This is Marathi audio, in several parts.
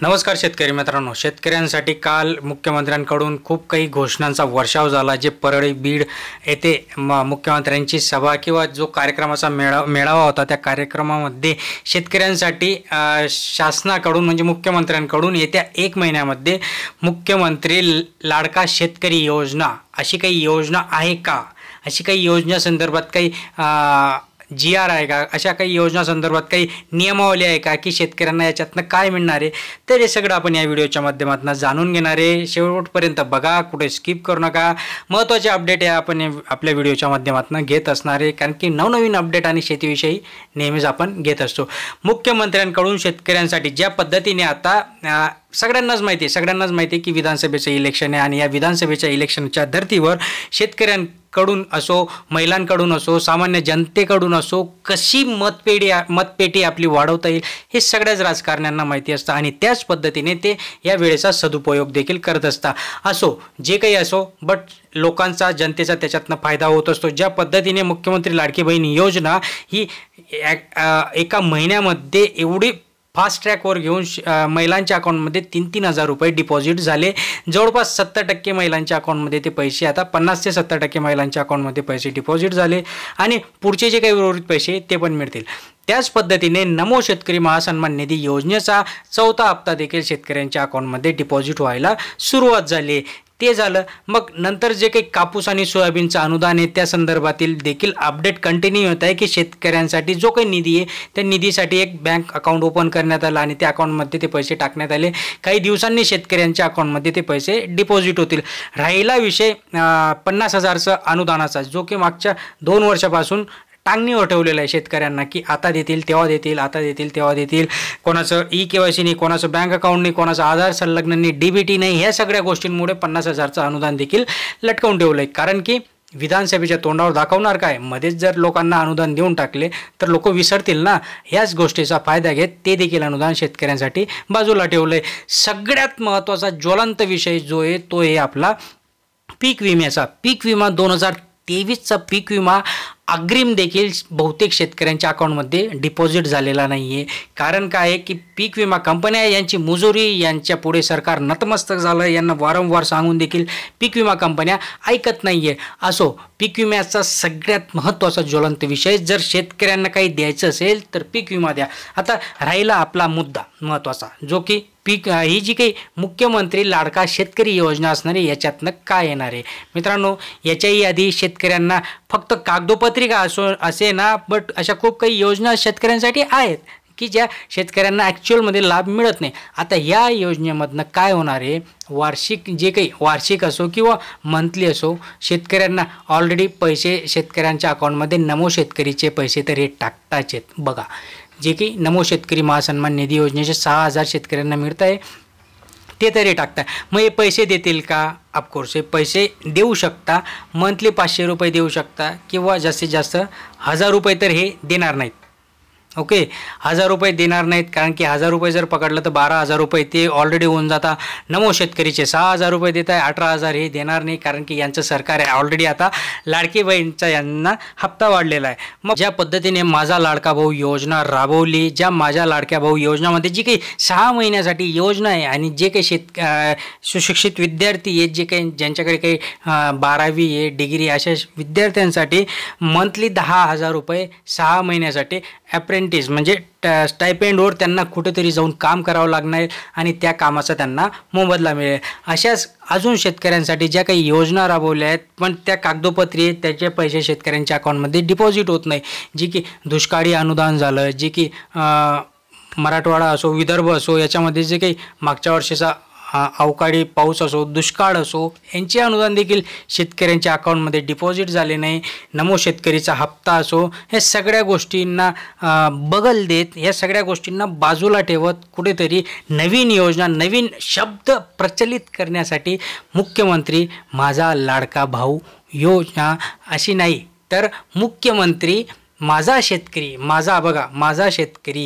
नमस्कार शेतकरी मित्रांनो, शेतकऱ्यांसाठी काल मुख्यमंत्र्यांकडून खूप काही घोषणांचा वर्षाव झाला। जे परळी बीड येथे मुख्यमंत्र्यांची सभा किंवा जो कार्यक्रमाचा मेळावा होता, त्या कार्यक्रमामध्ये शेतकऱ्यांसाठी शासनाकडून म्हणजे मुख्यमंत्र्यांकडून येत्या 1 महिन्यामध्ये मुख्यमंत्री लाडका शेतकरी योजना अशी काही योजना आहे का, अशी काही योजना संदर्भात काही GR आहे का, अशा काही योजना संदर्भात काही नियमावली आहे का की शेतकऱ्यांना याच्यातनं काय मिळणार आहे, तर हे सगळं आपण या व्हिडिओच्या माध्यमातून जाणून घेणार आहे। शेवटपर्यंत बघा, कुठे स्किप करू नका। महत्त्वाचे अपडेट आहे आपण आपल्या व्हिडिओच्या माध्यमातून घेत असणार आहे, कारण की नवनवीन अपडेट आणि शेतीविषयी नेहमीच आपण घेत असतो। मुख्यमंत्र्यांकडून शेतकऱ्यांसाठी ज्या पद्धतीने आता सगळ्यांनाच माहिती आहे की विधानसभेचं इलेक्शन आहे आणि या विधानसभेच्या इलेक्शनच्या धर्तीवर शेतकऱ्यांकडून असो, महिलांकडून असो, सामान्य जनतेकडून असो, कशी मतपेटी आपली वाढवता येईल हे सगळ्याच राजकारण्यांना माहिती असतं आणि त्याच पद्धतीने ते या वेळेचा सदुपयोग देखील करत असतात। असो जे काही असो, बट लोकांचा, जनतेचा त्याच्यातनं फायदा होत असतो। ज्या पद्धतीने मुख्यमंत्री लाडकी बहीण योजना ही एका महिन्यामध्ये एवढी फास्ट ट्रॅकवर घेऊन महिलांच्या अकाउंटमध्ये 3-3 हजार रुपये डिपॉझिट झाले। जवळपास 70% महिलांच्या अकाउंटमध्ये ते पैसे, आता 50 ते 70% महिलांच्या अकाउंटमध्ये पैसे डिपॉझिट झाले आणि पुढचे जे काही उर्वरित पैसे ते पण मिळतील। त्याच पद्धतीने नमो शेतकरी महासन्मान निधी योजनेचा 4था हप्ता देखील शेतकऱ्यांच्या अकाउंटमध्ये डिपॉझिट व्हायला सुरुवात झाली। ते झालं, मग नंतर जे काही कापूस आणि सोयाबीनचं अनुदान आहे त्या संदर्भातील देखील अपडेट कंटिन्यू होत आहे की शेतकऱ्यांसाठी जो काही निधी आहे त्या निधीसाठी एक बँक अकाउंट ओपन करण्यात आलं आणि त्या अकाउंटमध्ये ते पैसे टाकण्यात आले। काही दिवसांनी शेतकऱ्यांच्या अकाउंटमध्ये ते पैसे डिपॉझिट होतील। राहिला विषय 50,000चा अनुदानाचा, जो की मागच्या 2 वर्षापासून टांगणीवर ठेवलेलं आहे शेतकऱ्यांना की आता देतील तेव्हा देतील, आता देतील तेव्हा देतील। कोणाचं KYC नाही, कोणाचं बँक अकाउंट नाही, कोणाचं आधार संलग्न नाही, DBT नाही, ह्या सगळ्या गोष्टींमुळे 50,000चं अनुदान देखील लटकवून ठेवलं आहे। कारण की विधानसभेच्या तोंडावर दाखवणार काय, मध्येच जर लोकांना अनुदान देऊन टाकले तर लोक विसरतील ना। ह्याच गोष्टीचा फायदा घेत ते देखील अनुदान शेतकऱ्यांसाठी बाजूला ठेवलं आहे। सगळ्यात महत्त्वाचा ज्वलंत विषय जो आहे तो आहे आपला पीक विम्याचा। पीक विमा 2023चा पीक विमा अग्रिम देखील बहुतेक शेतकऱ्यांच्या अकाउंटमध्ये डिपॉझिट झालेला नाही आहे। कारण काय आहे की पीक विमा कंपन्या यांची मुजोरी यांच्या पुढे सरकार नतमस्तक झालं। यांना वारंवार सांगून देखील पीक विमा कंपन्या ऐकत नाही आहे। असो, पीक विम्याचा सगळ्यात महत्त्वाचा ज्वलंत विषय, जर शेतकऱ्यांना काही द्यायचं असेल तर पीक विमा द्या। आता राहिला आपला मुद्दा महत्त्वाचा, जो की ही जी काही मुख्यमंत्री लाडका शेतकरी योजना असणार आहे याच्यातनं काय येणार आहे। मित्रांनो, याच्याही आधी शेतकऱ्यांना फक्त कागदोपत्रिका असे ना, बट अशा खूप काही योजना शेतकऱ्यांसाठी आहेत की ज्या शेतकऱ्यांना ॲक्च्युअलमध्ये लाभ मिळत नाही। आता या योजनेमधनं काय होणार आहे, वार्षिक जे काही वार्षिक असो किंवा मंथली असो, शेतकऱ्यांना ऑलरेडी पैसे शेतकऱ्यांच्या अकाउंटमध्ये नमो शेतकरीचे पैसे तर हे टाकताच आहेत बघा। जे की नमो शेतकरी महासन्मान निधी योजनेचे 6,000 शेतकऱ्यांना मिळत आहे ते तरी टाकता। मग हे पैसे देतील का? ऑफकोर्स हे पैसे देऊ शकता, मंथली 500 रुपये देऊ शकता किंवा जास्तीत जास्त 1000 रुपये तर हे देणार नाहीत। ओके, 1000 रुपये देणार नाहीत, कारण की 1000 रुपये जर पकडलं तर 12,000 रुपये ते ऑलरेडी होऊन जाता। नमो शेतकरीचे 6,000 रुपये देत आहे, 18,000 हे देणार नाही, कारण की यांचं सरकार आहे ऑलरेडी आता लाडकी बहीणचा यांना हप्ता वाढलेला आहे। मग ज्या पद्धतीने माझा लाडका भाऊ योजना राबवली, ज्या माझ्या लाडक्या भाऊ योजनामध्ये जी काही 6 महिन्यासाठी योजना आहे आणि जे काही सुशिक्षित विद्यार्थी आहेत, जे काही ज्यांच्याकडे काही 12वी आहे, डिग्री, अशा विद्यार्थ्यांसाठी मंथली 10,000 रुपये 6 महिन्यासाठी अप्रेंटिस म्हणजे स्टायपेंडवर त्यांना कुठेतरी जाऊन काम करावं लागणार आणि त्या कामाचा त्यांना मोबदला मिळेल। अशाच अजून शेतकऱ्यांसाठी ज्या काही योजना राबवल्या आहेत पण त्या कागदोपत्री आहेत, त्याचे पैसे शेतकऱ्यांच्या अकाउंटमध्ये डिपॉझिट होत नाही। जी की दुष्काळी अनुदान झालं, जे की मराठवाडा असो, विदर्भ असो, याच्यामध्ये जे काही मागच्या वर्षीचा अवकाळी पाऊस असो, दुष्काळ असो, यांचे अनुदान देखील शेतकऱ्यांच्या अकाउंटमध्ये डिपॉझिट झाले नाही। नमो शेतकरीचा हप्ता असो, हे सगळ्या गोष्टींना बगल देत, या सगळ्या गोष्टींना बाजूला ठेवत कुठेतरी नवीन योजना, नवीन शब्द प्रचलित करण्यासाठी मुख्यमंत्री माझा लाडका भाऊ योजना अशी नाही तर मुख्यमंत्री माझा शेतकरी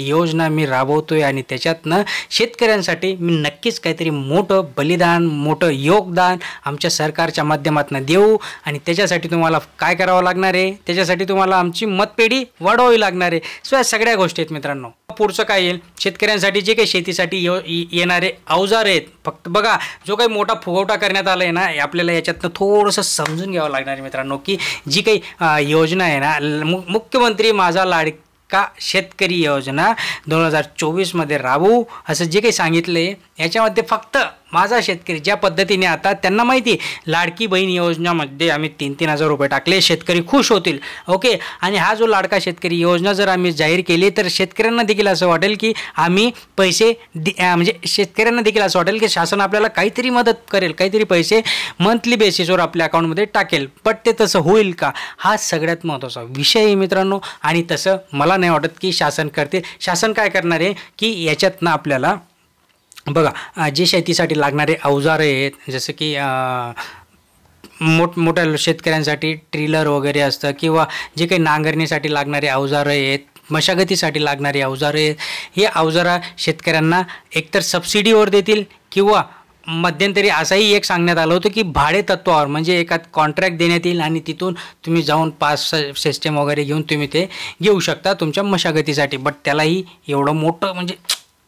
योजना मी राबवतोय आणि त्याच्यातनं शेतकऱ्यांसाठी मी नक्कीच काहीतरी मोठं बलिदान, मोठं योगदान आमच्या सरकारच्या माध्यमातून देऊ। आणि त्याच्यासाठी तुम्हाला काय करावं लागणार आहे, त्याच्यासाठी तुम्हाला आमची मतपेढी वाढवावी लागणार आहे। सो या सगळ्या गोष्टी आहेत मित्रांनो। पुढचं काय येईल, शेतकऱ्यांसाठी जे काही शेतीसाठी येणारे अवजार आहेत, फक्त बघा जो काही मोठा फुगवटा करण्यात आला आहे ना, आपल्याला याच्यातनं थोडंसं समजून घ्यावं लागणार आहे मित्रांनो, की जी काही योजना आहे ना, मुख्यमंत्री माझा लाडका शेतकरी योजना 2024मध्ये राबवू असं जे काही सांगितलं आहे, याच्यामध्ये फक्त माझा शेतकरी ज्या पद्धतीने आता त्यांना माहिती लाडकी बहीण योजनामध्ये आम्ही 3,000 रुपये टाकले, शेतकरी खुश होतील. ओके, आणि हा जो लाडका शेतकरी योजना जर आम्ही जाहीर केली तर शेतकऱ्यांना देखील असं वाटेल की आम्ही पैसे म्हणजे शेतकऱ्यांना देखील असं वाटेल की शासन आपल्याला काहीतरी मदत करेल, काहीतरी पैसे मंथली बेसिसवर आपल्या अकाउंटमध्ये टाकेल. पण ते तसं होईल का, हा सगळ्यात महत्त्वाचा विषय आहे मित्रांनो. आणि तसं मला नाही वाटत की शासन करते. शासन काय करणार आहे की याच्यातनं आपल्याला बघा जे शेतीसाठी लागणारे अवजार आहेत, जसं की मोठमोठ्या शेतकऱ्यांसाठी ट्रिलर वगैरे असतं, किंवा जे काही नांगरणीसाठी लागणारे अवजारं आहेत, मशागतीसाठी लागणारे अवजारं आहेत, हे अवजारं शेतकऱ्यांना एकतर सबसिडीवर देतील किंवा मध्यंतरी असंही एक सांगण्यात आलं होतं की भाडे तत्वावर, म्हणजे एखाद कॉन्ट्रॅक्ट देण्यात येईल आणि तिथून तुम्ही जाऊन पास सिस्टम वगैरे घेऊन तुम्ही ते घेऊ शकता तुमच्या मशागतीसाठी. बट त्यालाही एवढं मोठं म्हणजे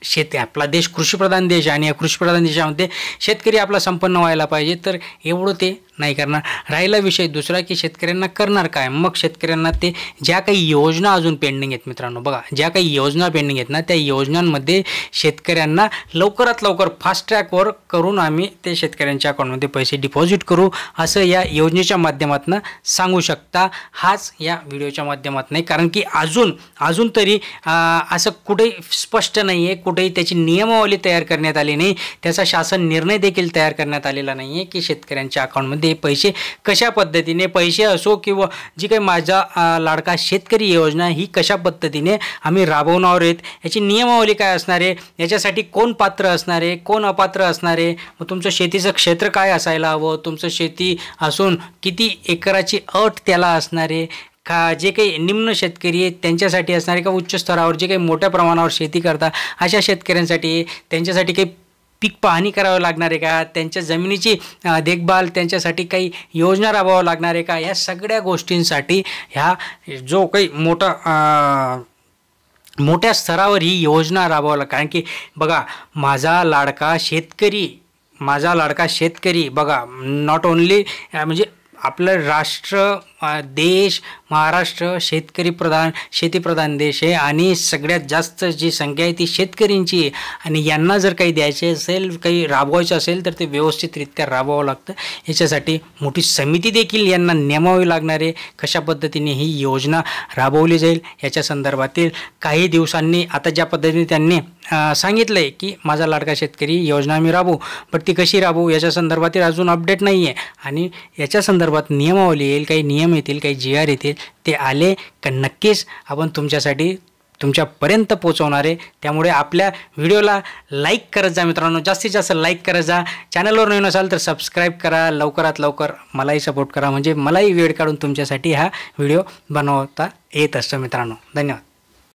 शेती, आपला देश कृषीप्रधान देश आहे आणि या कृषीप्रधान देशामध्ये शेतकरी आपला संपन्न व्हायला पाहिजे, तर एवढं ते नाही करणार. राहिला विषय दुसरा की शेतकऱ्यांना करणार काय, मग शेतकऱ्यांना ते ज्या काही योजना अजून पेंडिंग आहेत मित्रांनो, बघा ज्या काही योजना पेंडिंग आहेत ना, त्या योजनांमध्ये शेतकऱ्यांना लवकरात लवकर फास्ट ट्रॅकवर करून आम्ही ते शेतकऱ्यांच्या अकाउंटमध्ये पैसे डिपॉझिट करू असं या योजनेच्या माध्यमातून सांगू शकता. हाच या व्हिडिओच्या माध्यमातून नाही, कारण की अजून तरी असं कुठेही स्पष्ट नाही आहे, कुठेही त्याची नियमावली तयार करण्यात आली नाही, त्याचा शासन निर्णय देखील तयार करण्यात आलेला नाही आहे की शेतकऱ्यांच्या अकाउंटमध्ये पैसे कशा पद्धतीने, पैसे असो किंवा जी काही माझा लाडका शेतकरी योजना ही कशा पद्धतीने आम्ही राबवणार आहेत, याची नियमावली काय असणार आहे, याच्यासाठी कोण पात्र असणार आहे, कोण अपात्र असणार आहे, मग तुमचं शेतीचं क्षेत्र काय असायला हवं, तुमचं शेती असून किती एकराची अट त्याला असणार आहे, का जे काही निम्न शेतकरी आहेत त्यांच्यासाठी असणारे, का उच्च स्तरावर जे काही मोठ्या प्रमाणावर शेती करतात अशा शेतकऱ्यांसाठी त्यांच्यासाठी काही पीक पाहणी करावं लागणार आहे का, त्यांच्या जमिनीची देखभाल त्यांच्यासाठी काही योजना राबवावं लागणार आहे का, या सगळ्या गोष्टींसाठी ह्या जो काही मोठ्या स्तरावर ही योजना राबवावं. कारण की बघा माझा लाडका शेतकरी बघा नॉट ओन्ली म्हणजे आपलं राष्ट्र देश महाराष्ट्र शेतीप्रधान देश आहे आणि सगळ्यात जास्त जी संख्या आहे ती शेतकऱ्यांची आहे. आणि यांना जर काही द्यायचे असेल, काही राबवायचं असेल तर ते व्यवस्थितरित्या राबवावं लागतं. याच्यासाठी मोठी समिती देखील यांना नेमावी लागणार आहे. कशा पद्धतीने ही योजना राबवली जाईल याच्या संदर्भातील काही दिवसांनी आता ज्या पद्धतीने त्यांनी सांगितलं आहे की माझा लाडका शेतकरी योजना मी राबवू, पण ती कशी राबवू याच्या संदर्भातील अजून अपडेट नाही आहे. आणि याच्या संदर्भात नियमावली येईल, काही नियम येतील, काही GR येतील, ते आले का नक्कीच आपण तुमच्यापर्यंत पोहोचवणार आहे. त्यामुळे आपल्या व्हिडिओला लाईक करत जा मित्रांनो, जास्तीत जास्त लाईक करत जा. चॅनलवर नवीन असाल तर सबस्क्राईब करा, लवकरात लवकर मलाही सपोर्ट करा, म्हणजे मलाही वेळ काढून तुमच्यासाठी हा व्हिडिओ बनवता येत असतो मित्रांनो. धन्यवाद.